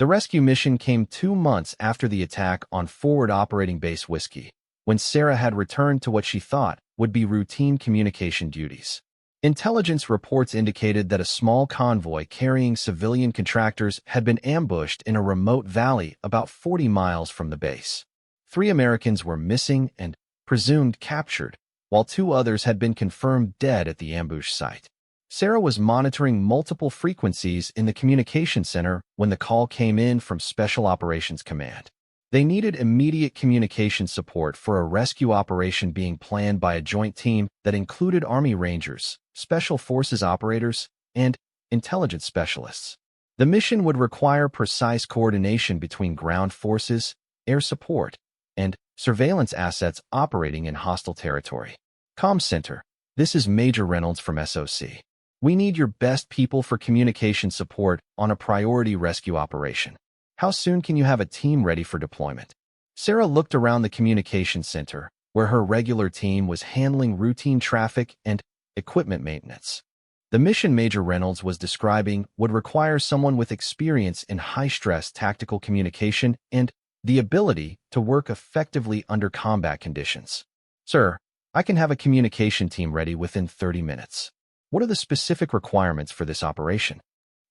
The rescue mission came 2 months after the attack on Forward Operating Base Whiskey, when Sarah had returned to what she thought would be routine communication duties. Intelligence reports indicated that a small convoy carrying civilian contractors had been ambushed in a remote valley about 40 miles from the base. 3 Americans were missing and presumed captured, while 2 others had been confirmed dead at the ambush site. Sarah was monitoring multiple frequencies in the communication center when the call came in from Special Operations Command. They needed immediate communication support for a rescue operation being planned by a joint team that included Army Rangers, Special Forces operators, and intelligence specialists. The mission would require precise coordination between ground forces, air support, and surveillance assets operating in hostile territory. Comm Center, this is Major Reynolds from SOC. We need your best people for communication support on a priority rescue operation. How soon can you have a team ready for deployment? Sarah looked around the communication center, where her regular team was handling routine traffic and equipment maintenance. The mission Major Reynolds was describing would require someone with experience in high-stress tactical communication and the ability to work effectively under combat conditions. Sir, I can have a communication team ready within 30 minutes. What are the specific requirements for this operation?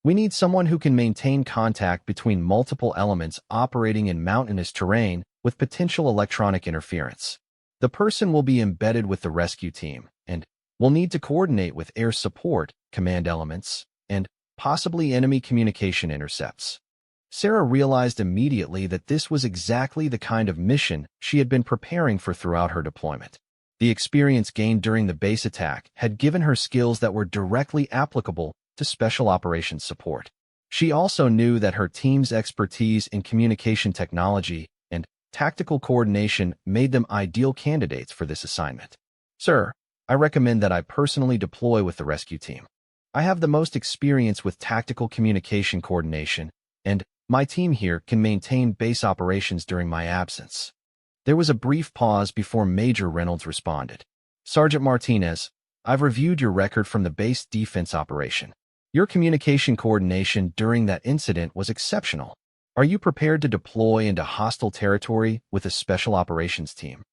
We need someone who can maintain contact between multiple elements operating in mountainous terrain with potential electronic interference. The person will be embedded with the rescue team and will need to coordinate with air support, command elements, and possibly enemy communication intercepts. Sarah realized immediately that this was exactly the kind of mission she had been preparing for throughout her deployment. The experience gained during the base attack had given her skills that were directly applicable to special operations support. She also knew that her team's expertise in communication technology and tactical coordination made them ideal candidates for this assignment. Sir, I recommend that I personally deploy with the rescue team. I have the most experience with tactical communication coordination, and my team here can maintain base operations during my absence. There was a brief pause before Major Reynolds responded. Sergeant Martinez, I've reviewed your record from the base defense operation. Your communication coordination during that incident was exceptional. Are you prepared to deploy into hostile territory with a special operations team?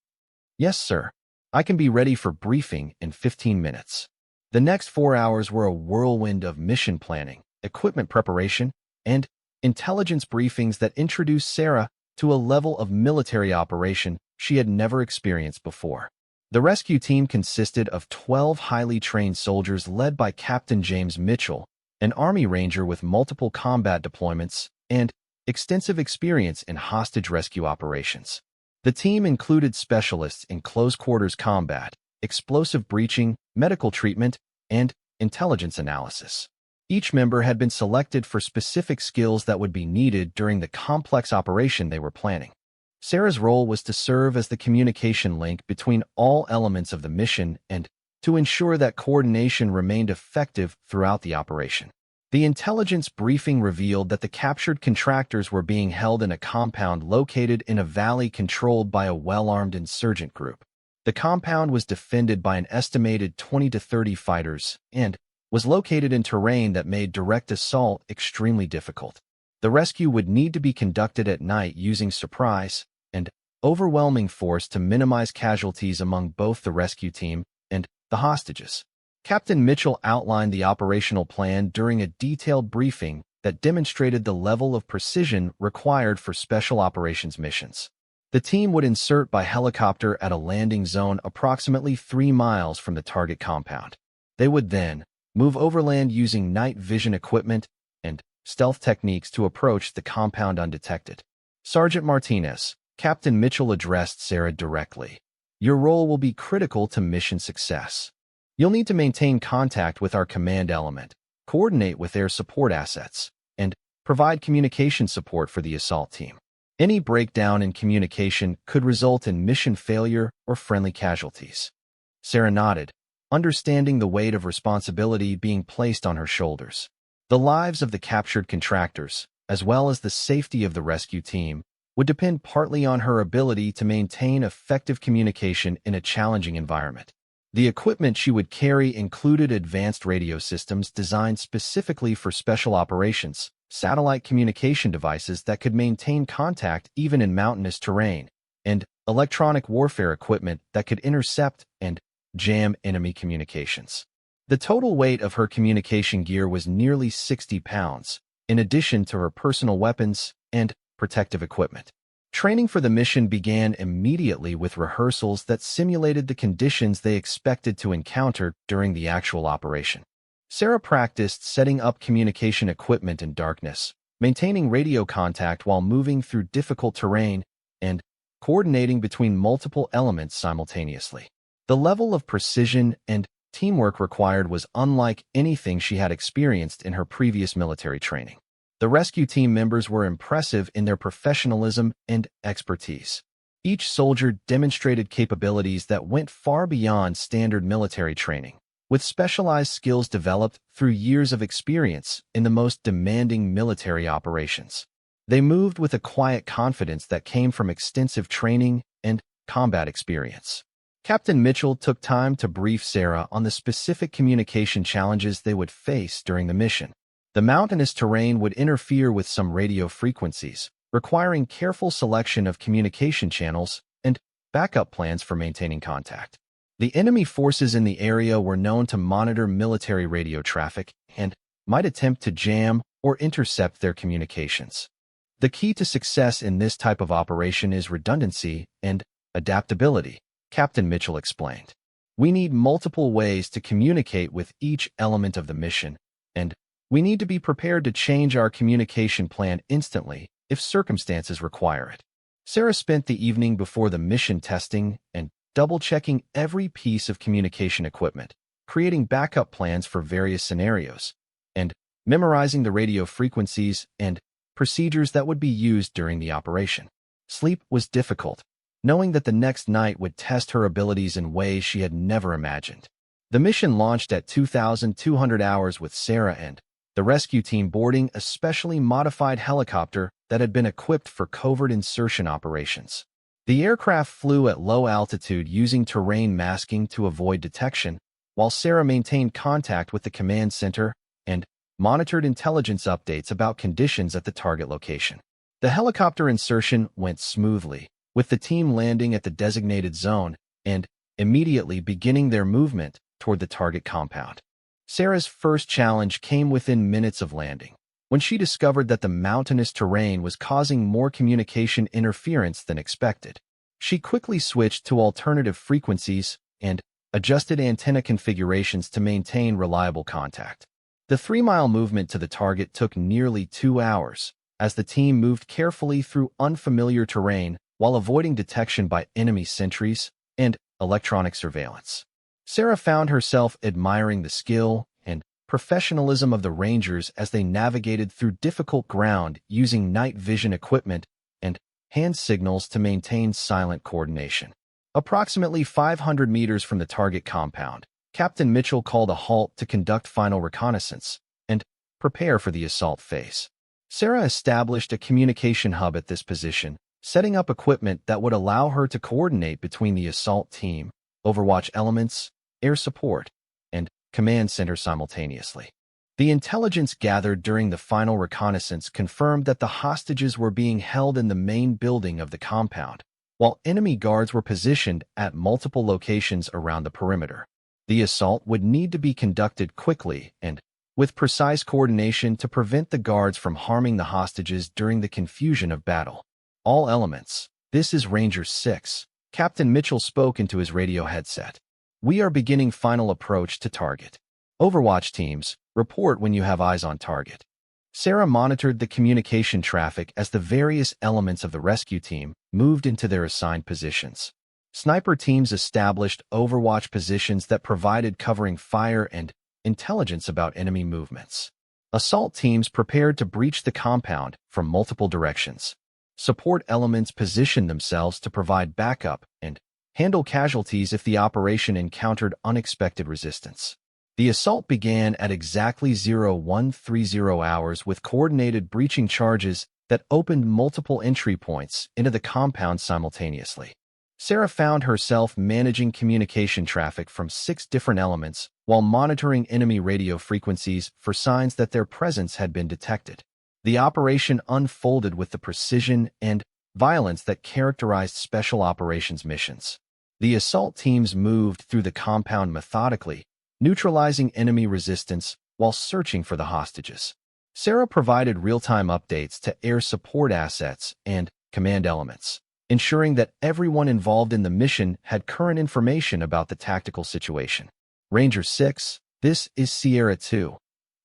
Yes, sir. I can be ready for briefing in 15 minutes. The next 4 hours were a whirlwind of mission planning, equipment preparation, and intelligence briefings that introduced Sarah to a level of military operation she had never experienced before. The rescue team consisted of 12 highly trained soldiers led by Captain James Mitchell, an Army Ranger with multiple combat deployments and extensive experience in hostage rescue operations. The team included specialists in close-quarters combat, explosive breaching, medical treatment, and intelligence analysis. Each member had been selected for specific skills that would be needed during the complex operation they were planning. Sarah's role was to serve as the communication link between all elements of the mission and to ensure that coordination remained effective throughout the operation. The intelligence briefing revealed that the captured contractors were being held in a compound located in a valley controlled by a well-armed insurgent group. The compound was defended by an estimated 20 to 30 fighters and was located in terrain that made direct assault extremely difficult. The rescue would need to be conducted at night using surprise and overwhelming force to minimize casualties among both the rescue team and the hostages. Captain Mitchell outlined the operational plan during a detailed briefing that demonstrated the level of precision required for special operations missions. The team would insert by helicopter at a landing zone approximately 3 miles from the target compound. They would then move overland using night vision equipment and stealth techniques to approach the compound undetected. Sergeant Martinez, Captain Mitchell addressed Sarah directly. Your role will be critical to mission success. You'll need to maintain contact with our command element, coordinate with air support assets, and provide communication support for the assault team. Any breakdown in communication could result in mission failure or friendly casualties. Sarah nodded, understanding the weight of responsibility being placed on her shoulders. The lives of the captured contractors, as well as the safety of the rescue team, would depend partly on her ability to maintain effective communication in a challenging environment. The equipment she would carry included advanced radio systems designed specifically for special operations, satellite communication devices that could maintain contact even in mountainous terrain, and electronic warfare equipment that could intercept and jam enemy communications. The total weight of her communication gear was nearly 60 pounds, in addition to her personal weapons and protective equipment. Training for the mission began immediately with rehearsals that simulated the conditions they expected to encounter during the actual operation. Sarah practiced setting up communication equipment in darkness, maintaining radio contact while moving through difficult terrain, and coordinating between multiple elements simultaneously. The level of precision and teamwork required was unlike anything she had experienced in her previous military training. The rescue team members were impressive in their professionalism and expertise. Each soldier demonstrated capabilities that went far beyond standard military training, with specialized skills developed through years of experience in the most demanding military operations. They moved with a quiet confidence that came from extensive training and combat experience. Captain Mitchell took time to brief Sarah on the specific communication challenges they would face during the mission. The mountainous terrain would interfere with some radio frequencies, requiring careful selection of communication channels and backup plans for maintaining contact. The enemy forces in the area were known to monitor military radio traffic and might attempt to jam or intercept their communications. The key to success in this type of operation is redundancy and adaptability, Captain Mitchell explained. We need multiple ways to communicate with each element of the mission, and we need to be prepared to change our communication plan instantly if circumstances require it. Sarah spent the evening before the mission testing and double-checking every piece of communication equipment, creating backup plans for various scenarios, and memorizing the radio frequencies and procedures that would be used during the operation. Sleep was difficult, knowing that the next night would test her abilities in ways she had never imagined. The mission launched at 2,200 hours with Sarah and the rescue team boarding a specially modified helicopter that had been equipped for covert insertion operations. The aircraft flew at low altitude using terrain masking to avoid detection, while Sarah maintained contact with the command center and monitored intelligence updates about conditions at the target location. The helicopter insertion went smoothly, with the team landing at the designated zone and immediately beginning their movement toward the target compound. Sarah's first challenge came within minutes of landing, when she discovered that the mountainous terrain was causing more communication interference than expected. She quickly switched to alternative frequencies and adjusted antenna configurations to maintain reliable contact. The 3-mile movement to the target took nearly 2 hours, as the team moved carefully through unfamiliar terrain while avoiding detection by enemy sentries and electronic surveillance. Sarah found herself admiring the skill and professionalism of the Rangers as they navigated through difficult ground using night vision equipment and hand signals to maintain silent coordination. Approximately 500 meters from the target compound, Captain Mitchell called a halt to conduct final reconnaissance and prepare for the assault phase. Sarah established a communication hub at this position, setting up equipment that would allow her to coordinate between the assault team, Overwatch elements, air support, and command center simultaneously. The intelligence gathered during the final reconnaissance confirmed that the hostages were being held in the main building of the compound, while enemy guards were positioned at multiple locations around the perimeter. The assault would need to be conducted quickly and with precise coordination to prevent the guards from harming the hostages during the confusion of battle. All elements, this is Ranger 6, Captain Mitchell spoke into his radio headset. We are beginning final approach to target. Overwatch teams, report when you have eyes on target. Sarah monitored the communication traffic as the various elements of the rescue team moved into their assigned positions. Sniper teams established Overwatch positions that provided covering fire and intelligence about enemy movements. Assault teams prepared to breach the compound from multiple directions. Support elements positioned themselves to provide backup and handle casualties if the operation encountered unexpected resistance. The assault began at exactly 0130 hours with coordinated breaching charges that opened multiple entry points into the compound simultaneously. Sarah found herself managing communication traffic from 6 different elements while monitoring enemy radio frequencies for signs that their presence had been detected. The operation unfolded with the precision and violence that characterized special operations missions. The assault teams moved through the compound methodically, neutralizing enemy resistance while searching for the hostages. Sarah provided real-time updates to air support assets and command elements, ensuring that everyone involved in the mission had current information about the tactical situation. Ranger 6, this is Sierra 2,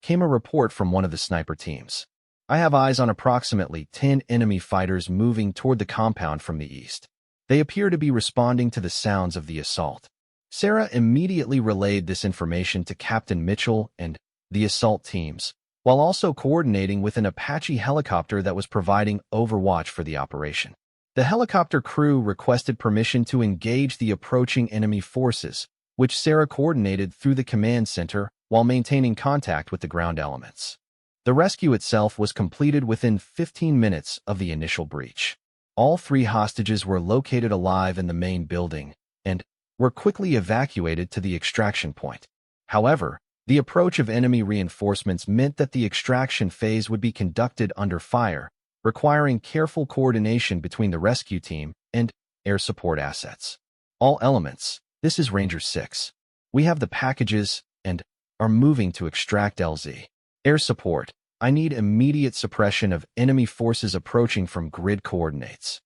came a report from one of the sniper teams. I have eyes on approximately 10 enemy fighters moving toward the compound from the east. They appear to be responding to the sounds of the assault. Sarah immediately relayed this information to Captain Mitchell and the assault teams, while also coordinating with an Apache helicopter that was providing overwatch for the operation. The helicopter crew requested permission to engage the approaching enemy forces, which Sarah coordinated through the command center while maintaining contact with the ground elements. The rescue itself was completed within 15 minutes of the initial breach. All 3 hostages were located alive in the main building and were quickly evacuated to the extraction point. However, the approach of enemy reinforcements meant that the extraction phase would be conducted under fire, requiring careful coordination between the rescue team and air support assets. All elements, this is Ranger 6. We have the packages and are moving to extract LZ. Air support, I need immediate suppression of enemy forces approaching from grid coordinates.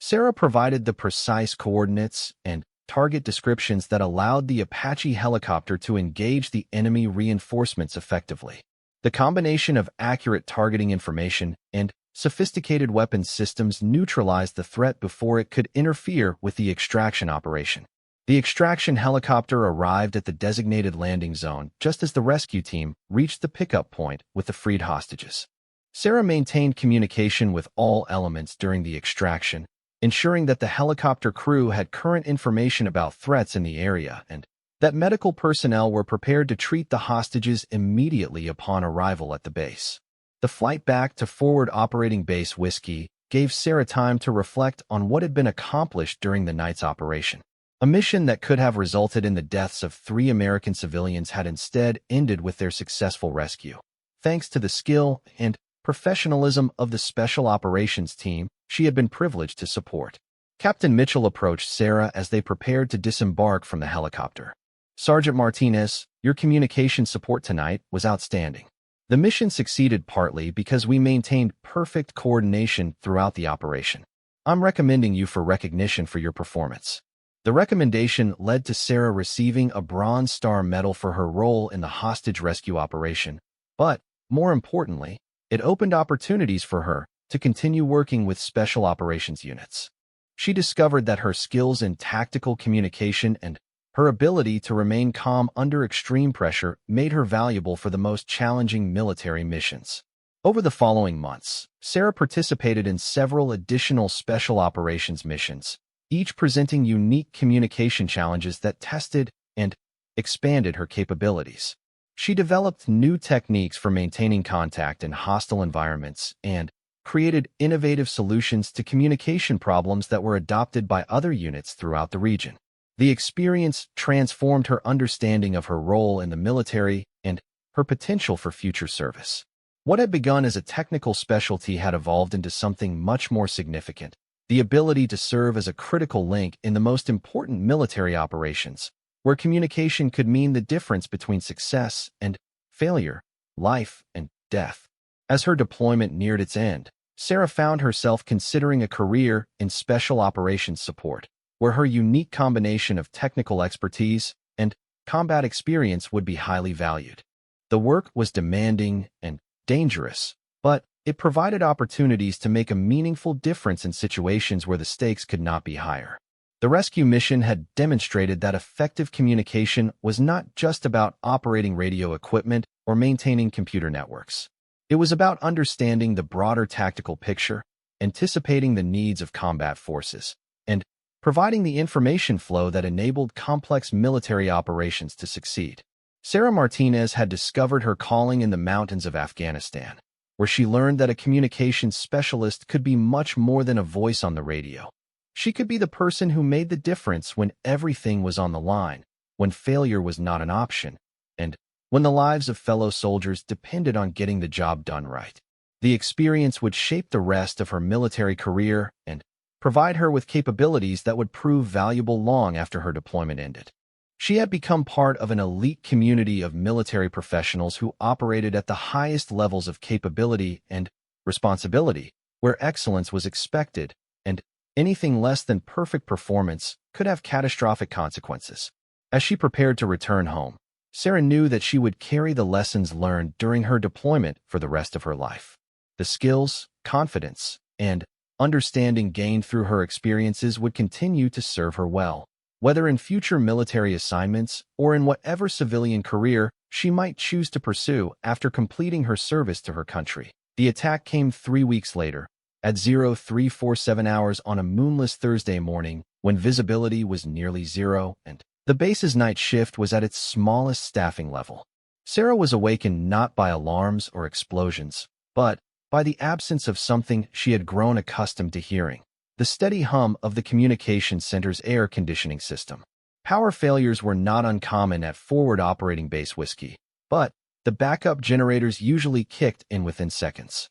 Sarah provided the precise coordinates and target descriptions that allowed the Apache helicopter to engage the enemy reinforcements effectively. The combination of accurate targeting information and sophisticated weapons systems neutralized the threat before it could interfere with the extraction operation. The extraction helicopter arrived at the designated landing zone just as the rescue team reached the pickup point with the freed hostages. Sarah maintained communication with all elements during the extraction, ensuring that the helicopter crew had current information about threats in the area and that medical personnel were prepared to treat the hostages immediately upon arrival at the base. The flight back to Forward Operating Base Whiskey gave Sarah time to reflect on what had been accomplished during the night's operation. A mission that could have resulted in the deaths of 3 American civilians had instead ended with their successful rescue. Thanks to the skill and professionalism of the Special Operations team she had been privileged to support. Captain Mitchell approached Sarah as they prepared to disembark from the helicopter. Sergeant Martinez, your communication support tonight was outstanding. The mission succeeded partly because we maintained perfect coordination throughout the operation. I'm recommending you for recognition for your performance. The recommendation led to Sarah receiving a Bronze Star Medal for her role in the hostage rescue operation, but, more importantly, it opened opportunities for her to continue working with special operations units. She discovered that her skills in tactical communication and her ability to remain calm under extreme pressure made her valuable for the most challenging military missions. Over the following months, Sarah participated in several additional special operations missions, each presenting unique communication challenges that tested and expanded her capabilities. She developed new techniques for maintaining contact in hostile environments and created innovative solutions to communication problems that were adopted by other units throughout the region. The experience transformed her understanding of her role in the military and her potential for future service. What had begun as a technical specialty had evolved into something much more significant: the ability to serve as a critical link in the most important military operations, where communication could mean the difference between success and failure, life and death. As her deployment neared its end, Sarah found herself considering a career in special operations support, where her unique combination of technical expertise and combat experience would be highly valued. The work was demanding and dangerous, but it provided opportunities to make a meaningful difference in situations where the stakes could not be higher. The rescue mission had demonstrated that effective communication was not just about operating radio equipment or maintaining computer networks. It was about understanding the broader tactical picture, anticipating the needs of combat forces, and providing the information flow that enabled complex military operations to succeed. Sarah Martinez had discovered her calling in the mountains of Afghanistan, where she learned that a communications specialist could be much more than a voice on the radio. She could be the person who made the difference when everything was on the line, when failure was not an option, and when the lives of fellow soldiers depended on getting the job done right. The experience would shape the rest of her military career and provide her with capabilities that would prove valuable long after her deployment ended. She had become part of an elite community of military professionals who operated at the highest levels of capability and responsibility, where excellence was expected, and anything less than perfect performance could have catastrophic consequences. As she prepared to return home, Sarah knew that she would carry the lessons learned during her deployment for the rest of her life. The skills, confidence, and understanding gained through her experiences would continue to serve her well, whether in future military assignments or in whatever civilian career she might choose to pursue after completing her service to her country. The attack came 3 weeks later, at 0347 hours on a moonless Thursday morning when visibility was nearly zero and the base's night shift was at its smallest staffing level. Sarah was awakened not by alarms or explosions, but by the absence of something she had grown accustomed to hearing, the steady hum of the communications center's air conditioning system. Power failures were not uncommon at forward operating base Whiskey, but the backup generators usually kicked in within seconds.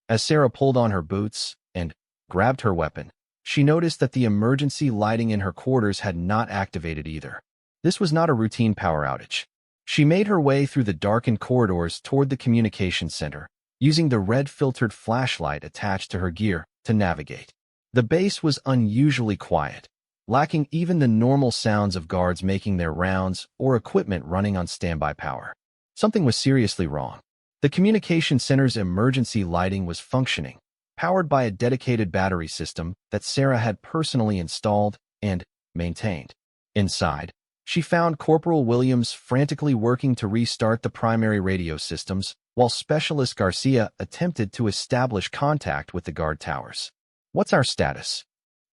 As Sarah pulled on her boots and grabbed her weapon, she noticed that the emergency lighting in her quarters had not activated either. This was not a routine power outage. She made her way through the darkened corridors toward the communications center, using the red-filtered flashlight attached to her gear to navigate. The base was unusually quiet, lacking even the normal sounds of guards making their rounds or equipment running on standby power. Something was seriously wrong. The communications center's emergency lighting was functioning, powered by a dedicated battery system that Sarah had personally installed and maintained. Inside, she found Corporal Williams frantically working to restart the primary radio systems, while Specialist Garcia attempted to establish contact with the guard towers. "What's our status?"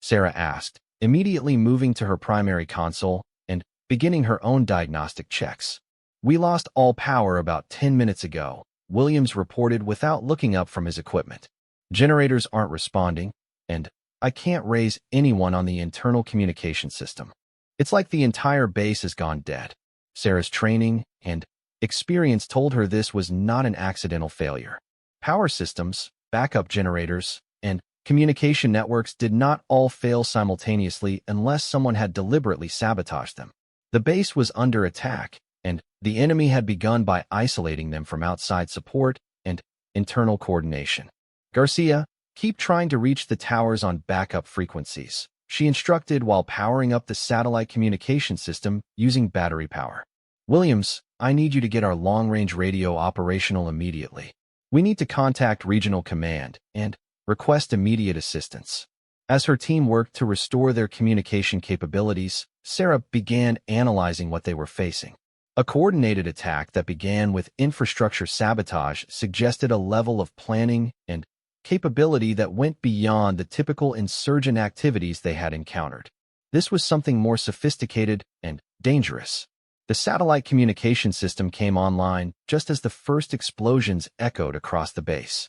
Sarah asked, immediately moving to her primary console and beginning her own diagnostic checks. "We lost all power about 10 minutes ago," Williams reported without looking up from his equipment. "Generators aren't responding, and I can't raise anyone on the internal communication system. It's like the entire base has gone dead." Sarah's training and experience told her this was not an accidental failure. Power systems, backup generators, and communication networks did not all fail simultaneously unless someone had deliberately sabotaged them. The base was under attack, and the enemy had begun by isolating them from outside support and internal coordination. "Garcia, keep trying to reach the towers on backup frequencies," she instructed while powering up the satellite communication system using battery power. "Williams, I need you to get our long-range radio operational immediately. We need to contact Regional Command and request immediate assistance." As her team worked to restore their communication capabilities, Sarah began analyzing what they were facing. A coordinated attack that began with infrastructure sabotage suggested a level of planning and capability that went beyond the typical insurgent activities they had encountered. This was something more sophisticated and dangerous. The satellite communication system came online just as the first explosions echoed across the base.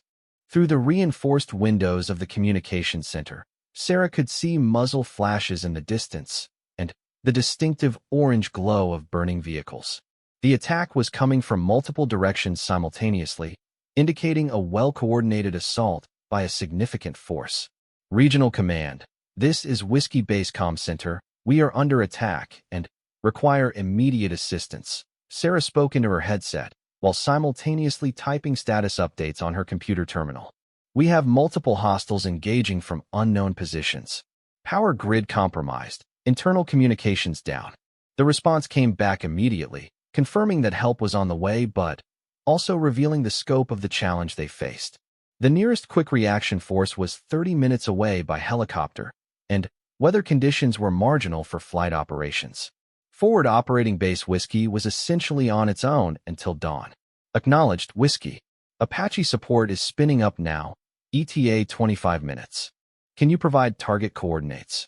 Through the reinforced windows of the communications center, Sarah could see muzzle flashes in the distance and the distinctive orange glow of burning vehicles. The attack was coming from multiple directions simultaneously, indicating a well-coordinated assault by a significant force. "Regional Command, this is Whiskey Base Comm Center. We are under attack and require immediate assistance," Sarah spoke into her headset, while simultaneously typing status updates on her computer terminal. "We have multiple hostiles engaging from unknown positions. Power grid compromised. Internal communications down." The response came back immediately, confirming that help was on the way but also revealing the scope of the challenge they faced. The nearest quick reaction force was 30 minutes away by helicopter, and weather conditions were marginal for flight operations. Forward operating base Whiskey was essentially on its own until dawn. "Acknowledged, Whiskey. Apache support is spinning up now. ETA 25 minutes. Can you provide target coordinates?"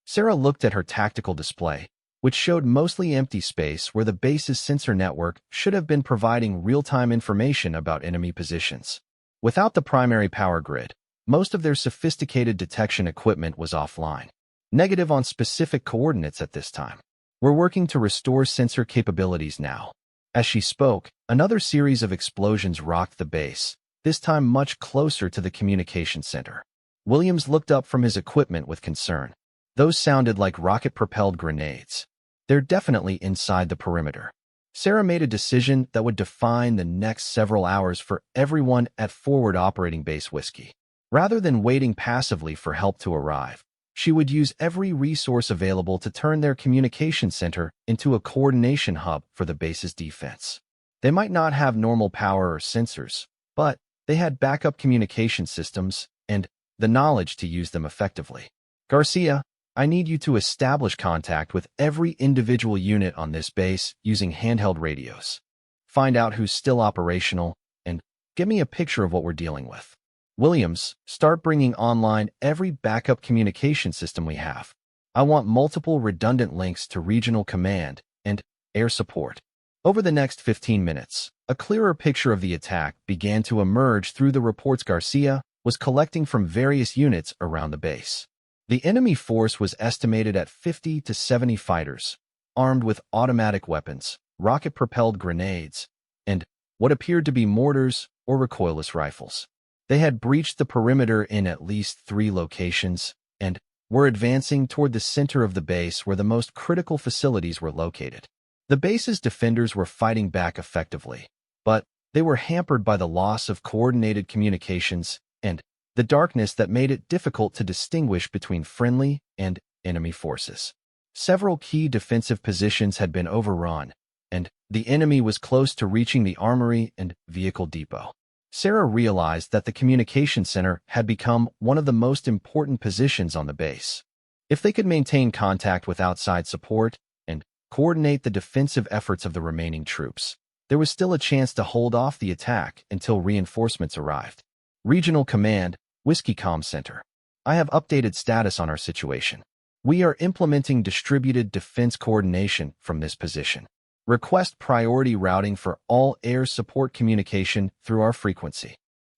Sarah looked at her tactical display, which showed mostly empty space where the base's sensor network should have been providing real-time information about enemy positions. Without the primary power grid, most of their sophisticated detection equipment was offline. Negative on specific coordinates at this time. "We're working to restore sensor capabilities now." As she spoke, another series of explosions rocked the base, this time much closer to the communication center. Williams looked up from his equipment with concern. Those sounded like rocket-propelled grenades. They're definitely inside the perimeter. Sarah made a decision that would define the next several hours for everyone at Forward Operating Base Whiskey. Rather than waiting passively for help to arrive, she would use every resource available to turn their communication center into a coordination hub for the base's defense. They might not have normal power or sensors, but they had backup communication systems and the knowledge to use them effectively. Garcia, I need you to establish contact with every individual unit on this base using handheld radios. Find out who's still operational, and give me a picture of what we're dealing with. Williams, start bringing online every backup communication system we have. I want multiple redundant links to regional command and air support. Over the next 15 minutes, a clearer picture of the attack began to emerge through the reports Garcia was collecting from various units around the base. The enemy force was estimated at 50 to 70 fighters, armed with automatic weapons, rocket-propelled grenades, and what appeared to be mortars or recoilless rifles. They had breached the perimeter in at least 3 locations and were advancing toward the center of the base where the most critical facilities were located. The base's defenders were fighting back effectively, but they were hampered by the loss of coordinated communications and the darkness that made it difficult to distinguish between friendly and enemy forces. Several key defensive positions had been overrun, and the enemy was close to reaching the armory and vehicle depot. Sarah realized that the communication center had become one of the most important positions on the base. If they could maintain contact with outside support and coordinate the defensive efforts of the remaining troops, there was still a chance to hold off the attack until reinforcements arrived. Regional Command, Whiskey Comm Center. I have updated status on our situation. We are implementing distributed defense coordination from this position. Request priority routing for all air support communication through our frequency.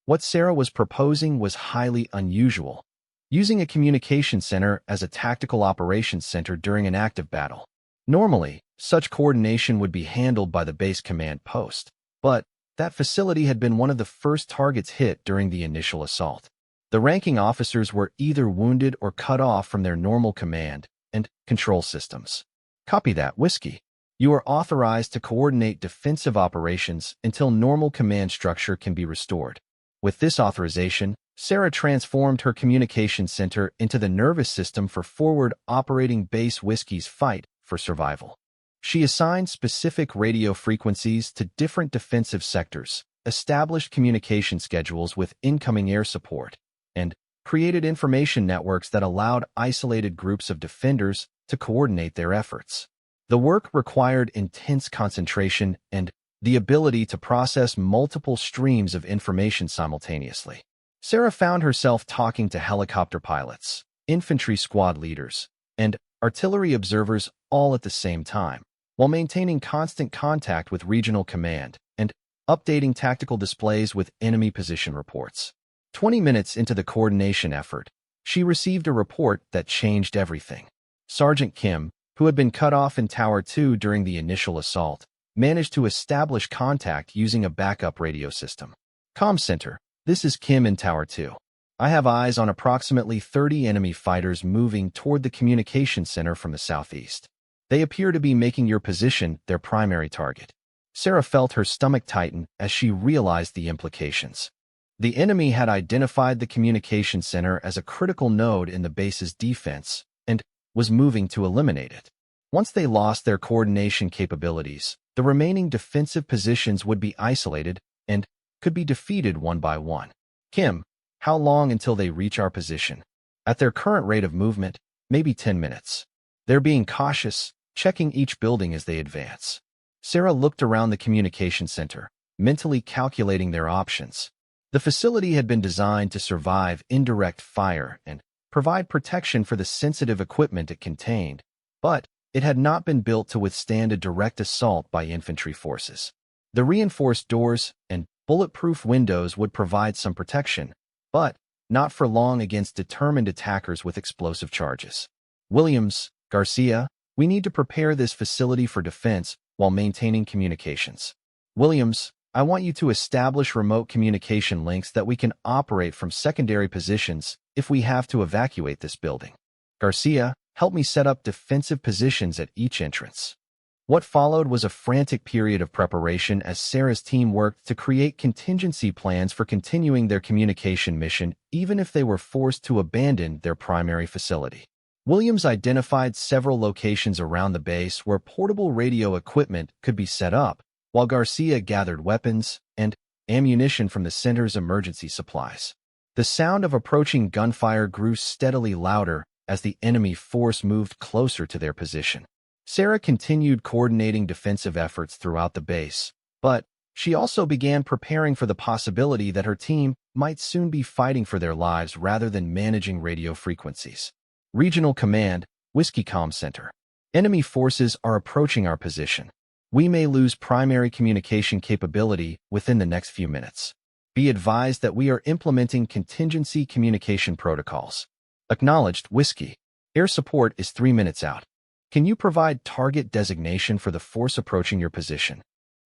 What Sarah was proposing was highly unusual, using a communication center as a tactical operations center during an active battle. Normally, such coordination would be handled by the base command post, but that facility had been one of the first targets hit during the initial assault. The ranking officers were either wounded or cut off from their normal command and control systems. Copy that, Whiskey. You are authorized to coordinate defensive operations until normal command structure can be restored. With this authorization, Sarah transformed her communication center into the nervous system for Forward Operating Base Whiskey's fight for survival. She assigned specific radio frequencies to different defensive sectors, established communication schedules with incoming air support, and created information networks that allowed isolated groups of defenders to coordinate their efforts. The work required intense concentration and the ability to process multiple streams of information simultaneously. Sarah found herself talking to helicopter pilots, infantry squad leaders, and artillery observers all at the same time, while maintaining constant contact with regional command and updating tactical displays with enemy position reports. 20 minutes into the coordination effort, she received a report that changed everything. Sergeant Kim, who had been cut off in Tower 2 during the initial assault, managed to establish contact using a backup radio system. Comm Center, this is Kim in Tower 2. I have eyes on approximately 30 enemy fighters moving toward the communication center from the southeast. They appear to be making your position their primary target. Sarah felt her stomach tighten as she realized the implications. The enemy had identified the communication center as a critical node in the base's defense and was moving to eliminate it. Once they lost their coordination capabilities, the remaining defensive positions would be isolated and could be defeated one by one. Kim, how long until they reach our position? At their current rate of movement, maybe 10 minutes. They're being cautious, checking each building as they advance. Sarah looked around the communication center, mentally calculating their options. The facility had been designed to survive indirect fire and provide protection for the sensitive equipment it contained, but it had not been built to withstand a direct assault by infantry forces. The reinforced doors and bulletproof windows would provide some protection, but not for long against determined attackers with explosive charges. Williams, Garcia, we need to prepare this facility for defense while maintaining communications. Williams, I want you to establish remote communication links that we can operate from secondary positions if we have to evacuate this building. Garcia, help me set up defensive positions at each entrance. What followed was a frantic period of preparation as Sarah's team worked to create contingency plans for continuing their communication mission even if they were forced to abandon their primary facility. Williams identified several locations around the base where portable radio equipment could be set up, while Garcia gathered weapons and ammunition from the center's emergency supplies. The sound of approaching gunfire grew steadily louder as the enemy force moved closer to their position. Sarah continued coordinating defensive efforts throughout the base, but she also began preparing for the possibility that her team might soon be fighting for their lives rather than managing radio frequencies. Regional Command, Whiskey Comm Center. Enemy forces are approaching our position. We may lose primary communication capability within the next few minutes. Be advised that we are implementing contingency communication protocols. Acknowledged, Whiskey. Air support is 3 minutes out. Can you provide target designation for the force approaching your position?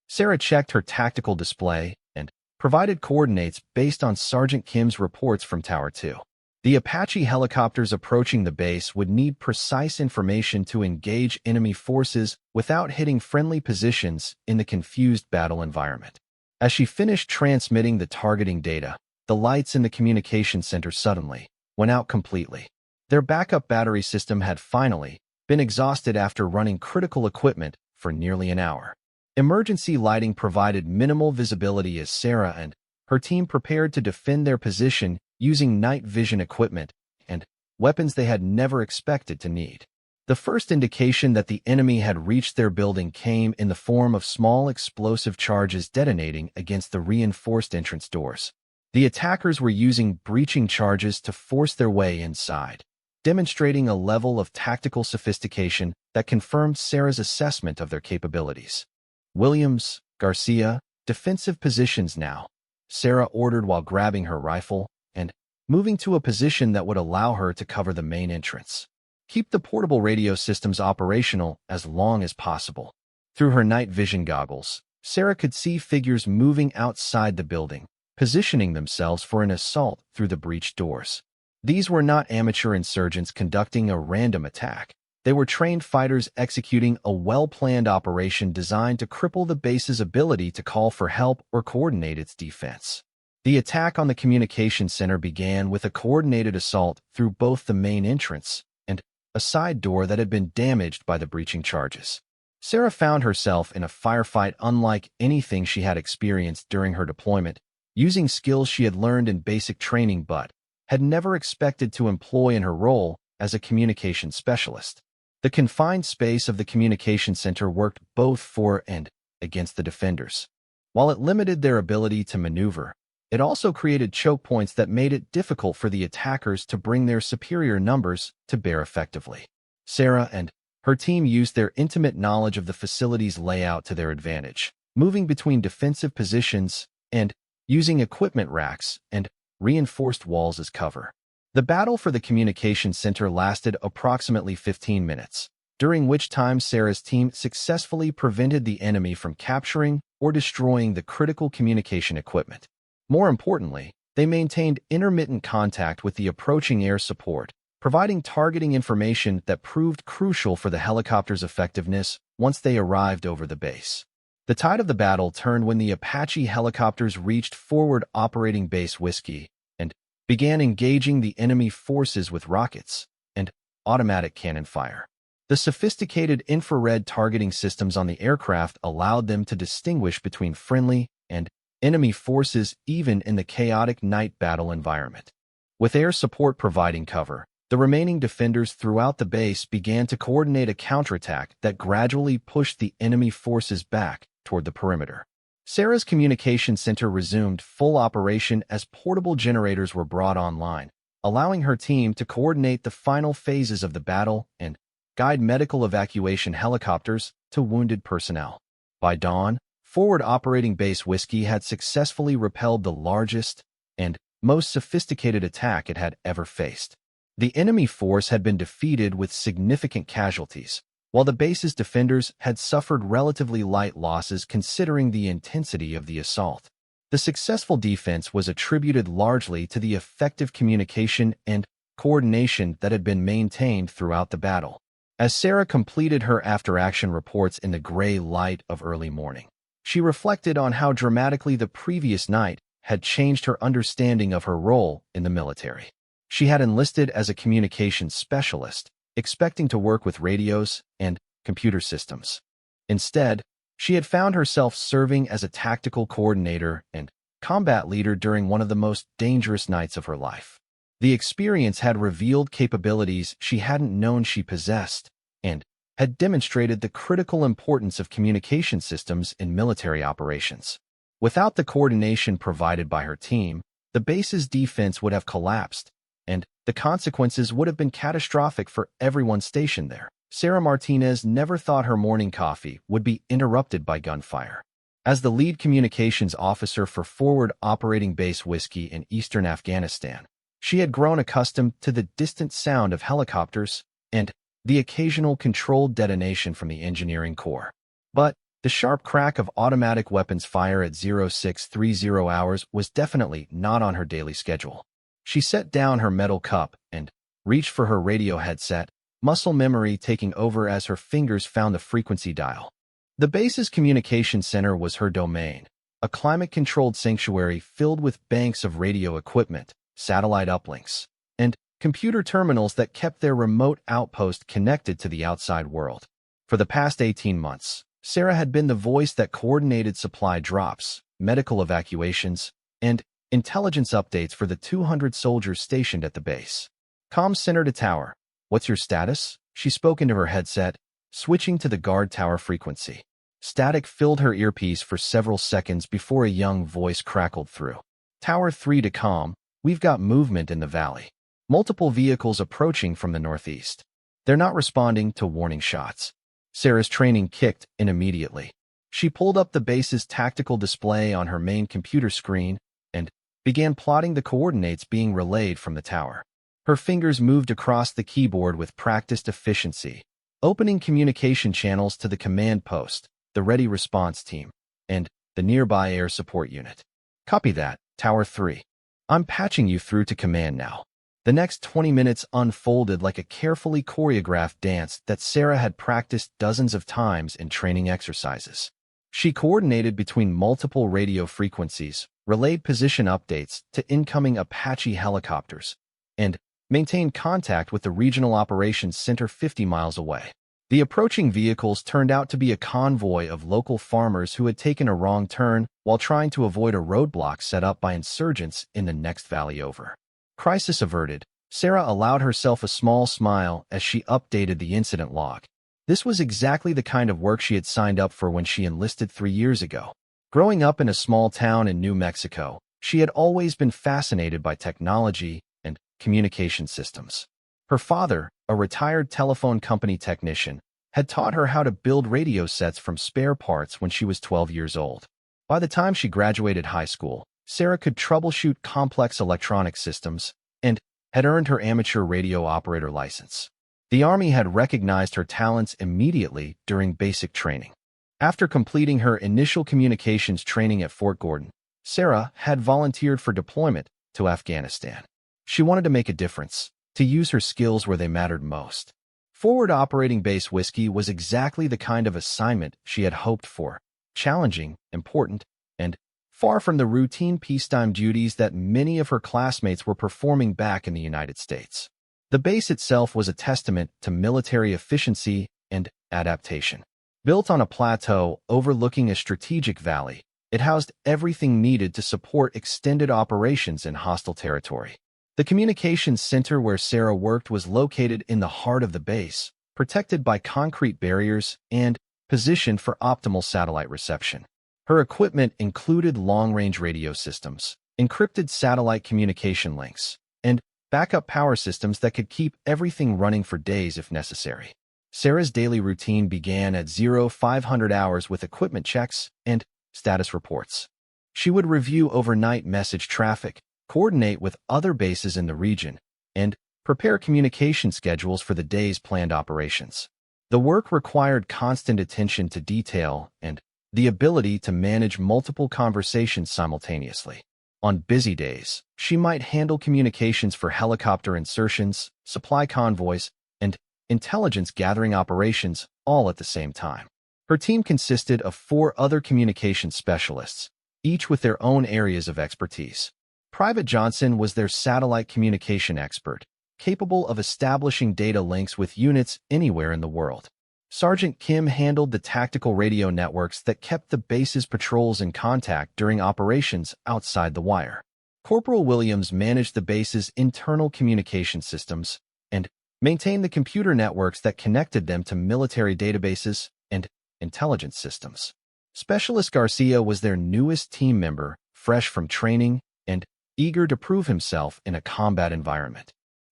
Sarah checked her tactical display and provided coordinates based on Sergeant Kim's reports from Tower 2. The Apache helicopters approaching the base would need precise information to engage enemy forces without hitting friendly positions in the confused battle environment. As she finished transmitting the targeting data, the lights in the communication center suddenly went out completely. Their backup battery system had finally been exhausted after running critical equipment for nearly an hour. Emergency lighting provided minimal visibility as Sarah and her team prepared to defend their position using night vision equipment and weapons they had never expected to need. The first indication that the enemy had reached their building came in the form of small explosive charges detonating against the reinforced entrance doors. The attackers were using breaching charges to force their way inside, demonstrating a level of tactical sophistication that confirmed Sarah's assessment of their capabilities. Williams, Garcia, defensive positions now, Sarah ordered while grabbing her rifle and moving to a position that would allow her to cover the main entrance. Keep the portable radio systems operational as long as possible. Through her night vision goggles, Sarah could see figures moving outside the building, positioning themselves for an assault through the breached doors. These were not amateur insurgents conducting a random attack. They were trained fighters executing a well-planned operation designed to cripple the base's ability to call for help or coordinate its defense. The attack on the communication center began with a coordinated assault through both the main entrance and a side door that had been damaged by the breaching charges. Sarah found herself in a firefight unlike anything she had experienced during her deployment, using skills she had learned in basic training but had never expected to employ in her role as a communication specialist. The confined space of the communication center worked both for and against the defenders. While it limited their ability to maneuver, it also created choke points that made it difficult for the attackers to bring their superior numbers to bear effectively. Sarah and her team used their intimate knowledge of the facility's layout to their advantage, moving between defensive positions and using equipment racks and reinforced walls as cover. The battle for the communication center lasted approximately 15 minutes, during which time Sarah's team successfully prevented the enemy from capturing or destroying the critical communication equipment. More importantly, they maintained intermittent contact with the approaching air support, providing targeting information that proved crucial for the helicopter's effectiveness once they arrived over the base. The tide of the battle turned when the Apache helicopters reached forward operating base Whiskey and began engaging the enemy forces with rockets and automatic cannon fire. The sophisticated infrared targeting systems on the aircraft allowed them to distinguish between friendly and enemy forces even in the chaotic night battle environment. With air support providing cover, the remaining defenders throughout the base began to coordinate a counterattack that gradually pushed the enemy forces back toward the perimeter. Sarah's communication center resumed full operation as portable generators were brought online, allowing her team to coordinate the final phases of the battle and guide medical evacuation helicopters to wounded personnel. By dawn, forward operating base Whiskey had successfully repelled the largest and most sophisticated attack it had ever faced. The enemy force had been defeated with significant casualties, while the base's defenders had suffered relatively light losses considering the intensity of the assault. The successful defense was attributed largely to the effective communication and coordination that had been maintained throughout the battle. As Sarah completed her after-action reports in the gray light of early morning, she reflected on how dramatically the previous night had changed her understanding of her role in the military. She had enlisted as a communications specialist, expecting to work with radios and computer systems. Instead, she had found herself serving as a tactical coordinator and combat leader during one of the most dangerous nights of her life. The experience had revealed capabilities she hadn't known she possessed and had demonstrated the critical importance of communication systems in military operations. Without the coordination provided by her team, the base's defense would have collapsed, and the consequences would have been catastrophic for everyone stationed there. Sarah Martinez never thought her morning coffee would be interrupted by gunfire. As the lead communications officer for Forward Operating Base Whiskey in eastern Afghanistan, she had grown accustomed to the distant sound of helicopters and the occasional controlled detonation from the engineering corps. But the sharp crack of automatic weapons fire at 0630 hours was definitely not on her daily schedule. She set down her metal cup and reached for her radio headset, muscle memory taking over as her fingers found the frequency dial. The base's communication center was her domain, a climate-controlled sanctuary filled with banks of radio equipment, satellite uplinks, and computer terminals that kept their remote outpost connected to the outside world. For the past 18 months, Sarah had been the voice that coordinated supply drops, medical evacuations, and intelligence updates for the 200 soldiers stationed at the base. Comms center to tower. What's your status? She spoke into her headset, switching to the guard tower frequency. Static filled her earpiece for several seconds before a young voice crackled through. Tower 3 to comm. We've got movement in the valley. Multiple vehicles approaching from the northeast. They're not responding to warning shots. Sarah's training kicked in immediately. She pulled up the base's tactical display on her main computer screen and began plotting the coordinates being relayed from the tower. Her fingers moved across the keyboard with practiced efficiency, opening communication channels to the command post, the ready response team, and the nearby air support unit. Copy that, Tower 3. I'm patching you through to command now. The next 20 minutes unfolded like a carefully choreographed dance that Sarah had practiced dozens of times in training exercises. She coordinated between multiple radio frequencies, relayed position updates to incoming Apache helicopters, and maintained contact with the Regional Operations Center 50 miles away. The approaching vehicles turned out to be a convoy of local farmers who had taken a wrong turn while trying to avoid a roadblock set up by insurgents in the next valley over. Crisis averted, Sarah allowed herself a small smile as she updated the incident log. This was exactly the kind of work she had signed up for when she enlisted 3 years ago. Growing up in a small town in New Mexico, she had always been fascinated by technology and communication systems. Her father, a retired telephone company technician, had taught her how to build radio sets from spare parts when she was 12 years old. By the time she graduated high school, Sarah could troubleshoot complex electronic systems and had earned her amateur radio operator license. The Army had recognized her talents immediately during basic training. After completing her initial communications training at Fort Gordon, Sarah had volunteered for deployment to Afghanistan. She wanted to make a difference, to use her skills where they mattered most. Forward Operating Base Whiskey was exactly the kind of assignment she had hoped for: challenging, important, and far from the routine peacetime duties that many of her classmates were performing back in the United States. The base itself was a testament to military efficiency and adaptation. Built on a plateau overlooking a strategic valley, it housed everything needed to support extended operations in hostile territory. The communications center where Sarah worked was located in the heart of the base, protected by concrete barriers and positioned for optimal satellite reception. Her equipment included long-range radio systems, encrypted satellite communication links, and backup power systems that could keep everything running for days if necessary. Sarah's daily routine began at 0500 hours with equipment checks and status reports. She would review overnight message traffic, coordinate with other bases in the region, and prepare communication schedules for the day's planned operations. The work required constant attention to detail and the ability to manage multiple conversations simultaneously. On busy days, she might handle communications for helicopter insertions, supply convoys, and intelligence gathering operations all at the same time. Her team consisted of 4 other communication specialists, each with their own areas of expertise. Private Johnson was their satellite communication expert, capable of establishing data links with units anywhere in the world. Sergeant Kim handled the tactical radio networks that kept the base's patrols in contact during operations outside the wire. Corporal Williams managed the base's internal communication systems and maintained the computer networks that connected them to military databases and intelligence systems. Specialist Garcia was their newest team member, fresh from training and eager to prove himself in a combat environment.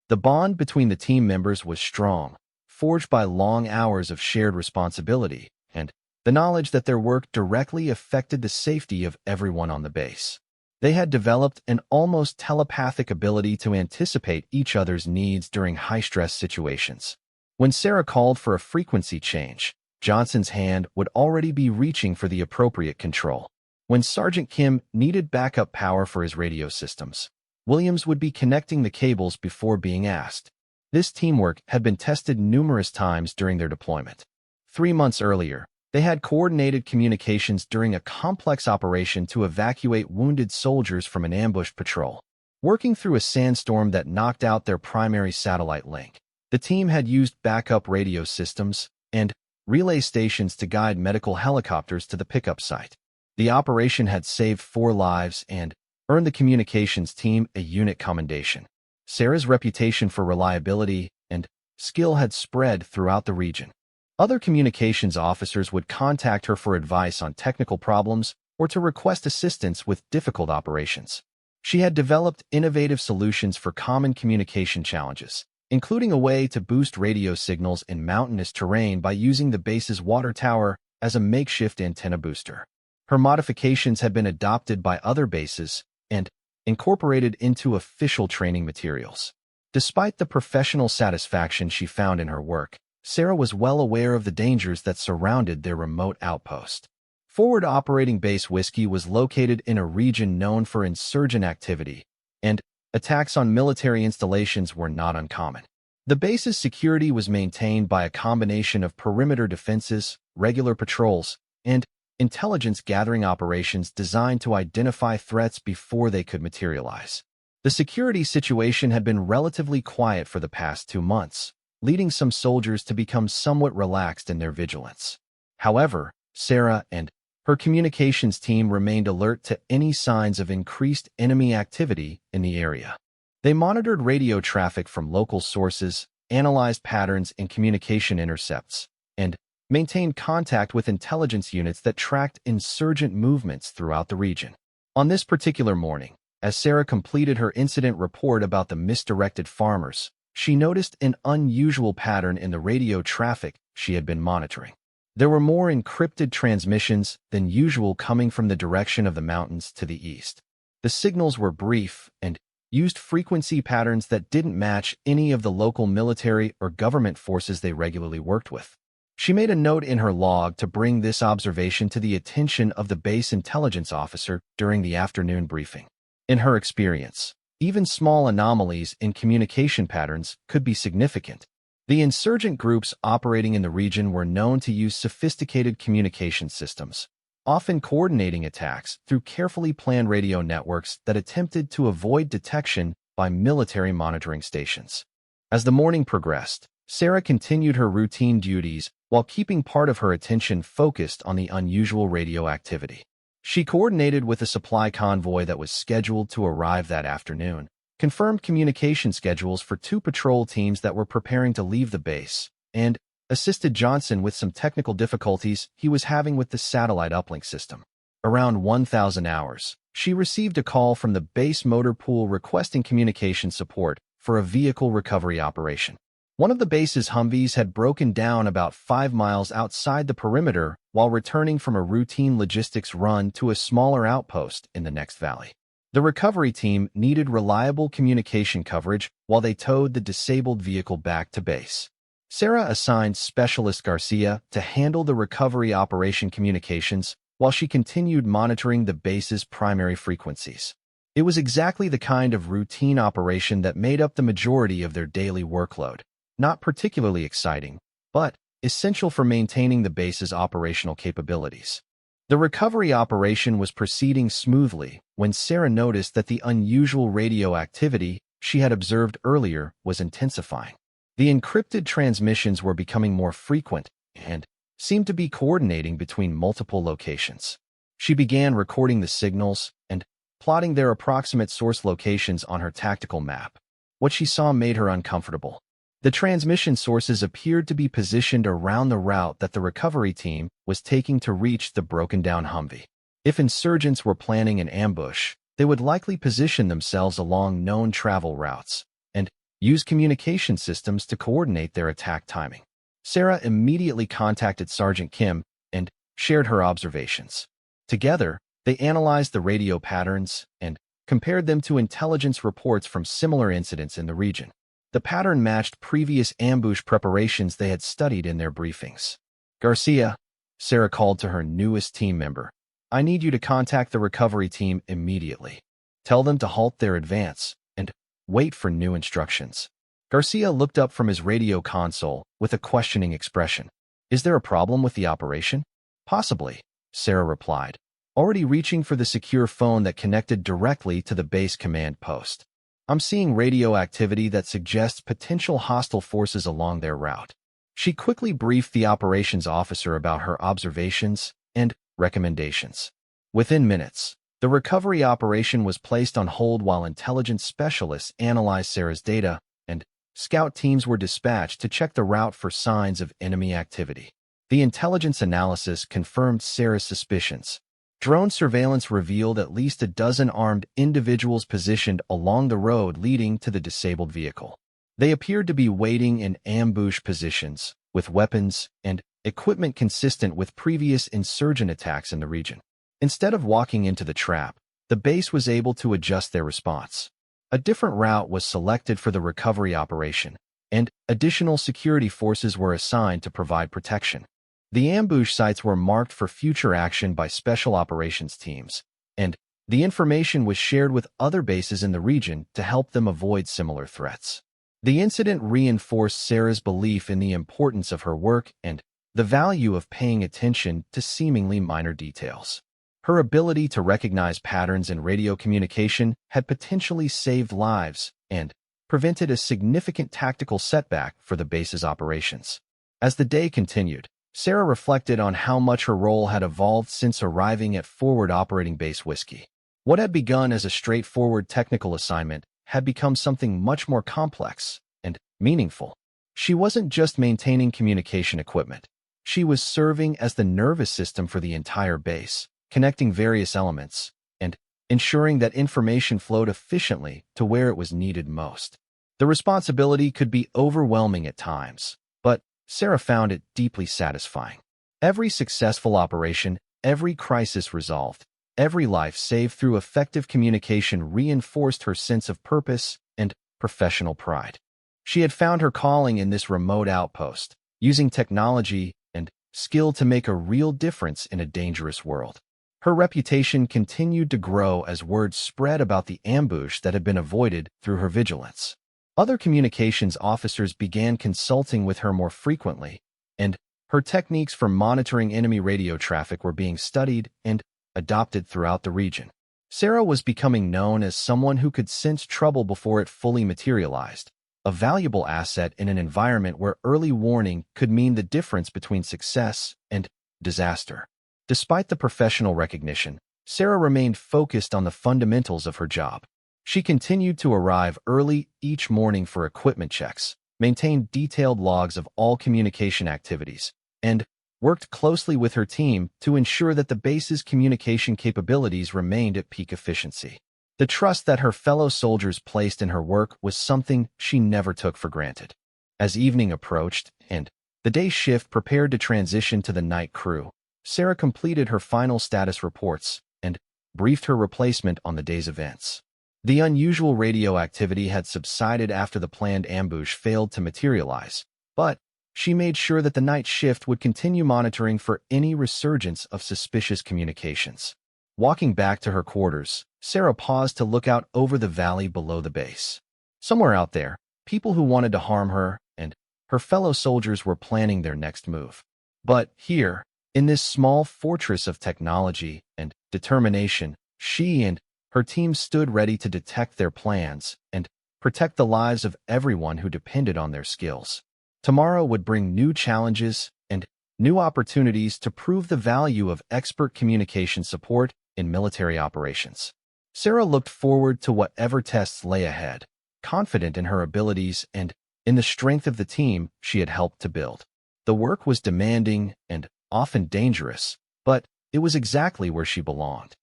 The bond between the team members was strong, forged by long hours of shared responsibility and the knowledge that their work directly affected the safety of everyone on the base. They had developed an almost telepathic ability to anticipate each other's needs during high-stress situations. When Sarah called for a frequency change, Johnson's hand would already be reaching for the appropriate control. When Sergeant Kim needed backup power for his radio systems, Williams would be connecting the cables before being asked. This teamwork had been tested numerous times during their deployment. 3 months earlier, they had coordinated communications during a complex operation to evacuate wounded soldiers from an ambushed patrol. Working through a sandstorm that knocked out their primary satellite link, the team had used backup radio systems and relay stations to guide medical helicopters to the pickup site. The operation had saved 4 lives and earned the communications team a unit commendation. Sarah's reputation for reliability and skill had spread throughout the region. Other communications officers would contact her for advice on technical problems or to request assistance with difficult operations. She had developed innovative solutions for common communication challenges, including a way to boost radio signals in mountainous terrain by using the base's water tower as a makeshift antenna booster. Her modifications had been adopted by other bases and incorporated into official training materials. Despite the professional satisfaction she found in her work, Sarah was well aware of the dangers that surrounded their remote outpost. Forward Operating Base Whiskey was located in a region known for insurgent activity, and attacks on military installations were not uncommon. The base's security was maintained by a combination of perimeter defenses, regular patrols, and intelligence gathering operations designed to identify threats before they could materialize. The security situation had been relatively quiet for the past 2 months, leading some soldiers to become somewhat relaxed in their vigilance. However, Sarah and her communications team remained alert to any signs of increased enemy activity in the area. They monitored radio traffic from local sources, analyzed patterns in communication intercepts, and maintained contact with intelligence units that tracked insurgent movements throughout the region. On this particular morning, as Sarah completed her incident report about the misdirected farmers, she noticed an unusual pattern in the radio traffic she had been monitoring. There were more encrypted transmissions than usual coming from the direction of the mountains to the east. The signals were brief and used frequency patterns that didn't match any of the local military or government forces they regularly worked with. She made a note in her log to bring this observation to the attention of the base intelligence officer during the afternoon briefing. In her experience, even small anomalies in communication patterns could be significant. The insurgent groups operating in the region were known to use sophisticated communication systems, often coordinating attacks through carefully planned radio networks that attempted to avoid detection by military monitoring stations. As the morning progressed, Sarah continued her routine duties while keeping part of her attention focused on the unusual radio activity. She coordinated with a supply convoy that was scheduled to arrive that afternoon, confirmed communication schedules for 2 patrol teams that were preparing to leave the base, and assisted Johnson with some technical difficulties he was having with the satellite uplink system. Around 1,000 hours, she received a call from the base motor pool requesting communication support for a vehicle recovery operation. One of the base's Humvees had broken down about 5 miles outside the perimeter while returning from a routine logistics run to a smaller outpost in the next valley. The recovery team needed reliable communication coverage while they towed the disabled vehicle back to base. Sarah assigned Specialist Garcia to handle the recovery operation communications while she continued monitoring the base's primary frequencies. It was exactly the kind of routine operation that made up the majority of their daily workload. Not particularly exciting, but essential for maintaining the base's operational capabilities. The recovery operation was proceeding smoothly when Sarah noticed that the unusual radio activity she had observed earlier was intensifying. The encrypted transmissions were becoming more frequent and seemed to be coordinating between multiple locations. She began recording the signals and plotting their approximate source locations on her tactical map. What she saw made her uncomfortable. The transmission sources appeared to be positioned around the route that the recovery team was taking to reach the broken-down Humvee. If insurgents were planning an ambush, they would likely position themselves along known travel routes and use communication systems to coordinate their attack timing. Sarah immediately contacted Sergeant Kim and shared her observations. Together, they analyzed the radio patterns and compared them to intelligence reports from similar incidents in the region. The pattern matched previous ambush preparations they had studied in their briefings. Garcia, Sarah called to her newest team member. I need you to contact the recovery team immediately. Tell them to halt their advance and wait for new instructions. Garcia looked up from his radio console with a questioning expression. Is there a problem with the operation? Possibly, Sarah replied, already reaching for the secure phone that connected directly to the base command post. I'm seeing radio activity that suggests potential hostile forces along their route. She quickly briefed the operations officer about her observations and recommendations. Within minutes, the recovery operation was placed on hold while intelligence specialists analyzed Sarah's data, and scout teams were dispatched to check the route for signs of enemy activity. The intelligence analysis confirmed Sarah's suspicions. Drone surveillance revealed at least a dozen armed individuals positioned along the road leading to the disabled vehicle. They appeared to be waiting in ambush positions, with weapons and equipment consistent with previous insurgent attacks in the region. Instead of walking into the trap, the base was able to adjust their response. A different route was selected for the recovery operation, and additional security forces were assigned to provide protection. The ambush sites were marked for future action by special operations teams, and the information was shared with other bases in the region to help them avoid similar threats. The incident reinforced Sarah's belief in the importance of her work and the value of paying attention to seemingly minor details. Her ability to recognize patterns in radio communication had potentially saved lives and prevented a significant tactical setback for the base's operations. As the day continued, Sarah reflected on how much her role had evolved since arriving at Forward Operating Base Whiskey. What had begun as a straightforward technical assignment had become something much more complex and meaningful. She wasn't just maintaining communication equipment. She was serving as the nervous system for the entire base, connecting various elements and ensuring that information flowed efficiently to where it was needed most. The responsibility could be overwhelming at times, but Sarah found it deeply satisfying. Every successful operation, every crisis resolved, every life saved through effective communication reinforced her sense of purpose and professional pride. She had found her calling in this remote outpost, using technology and skill to make a real difference in a dangerous world. Her reputation continued to grow as word spread about the ambush that had been avoided through her vigilance. Other communications officers began consulting with her more frequently, and her techniques for monitoring enemy radio traffic were being studied and adopted throughout the region. Sarah was becoming known as someone who could sense trouble before it fully materialized, a valuable asset in an environment where early warning could mean the difference between success and disaster. Despite the professional recognition, Sarah remained focused on the fundamentals of her job. She continued to arrive early each morning for equipment checks, maintained detailed logs of all communication activities, and worked closely with her team to ensure that the base's communication capabilities remained at peak efficiency. The trust that her fellow soldiers placed in her work was something she never took for granted. As evening approached and the day shift prepared to transition to the night crew, Sarah completed her final status reports and briefed her replacement on the day's events. The unusual radio activity had subsided after the planned ambush failed to materialize, but She made sure that the night shift would continue monitoring for any resurgence of suspicious communications. Walking back to her quarters, Sarah paused to look out over the valley below the base. Somewhere out there, people who wanted to harm her and her fellow soldiers were planning their next move. But here, in this small fortress of technology and determination, she and her team stood ready to detect their plans and protect the lives of everyone who depended on their skills. Tomorrow would bring new challenges and new opportunities to prove the value of expert communication support in military operations. Sarah looked forward to whatever tests lay ahead, confident in her abilities and in the strength of the team she had helped to build. The work was demanding and often dangerous, but it was exactly where she belonged.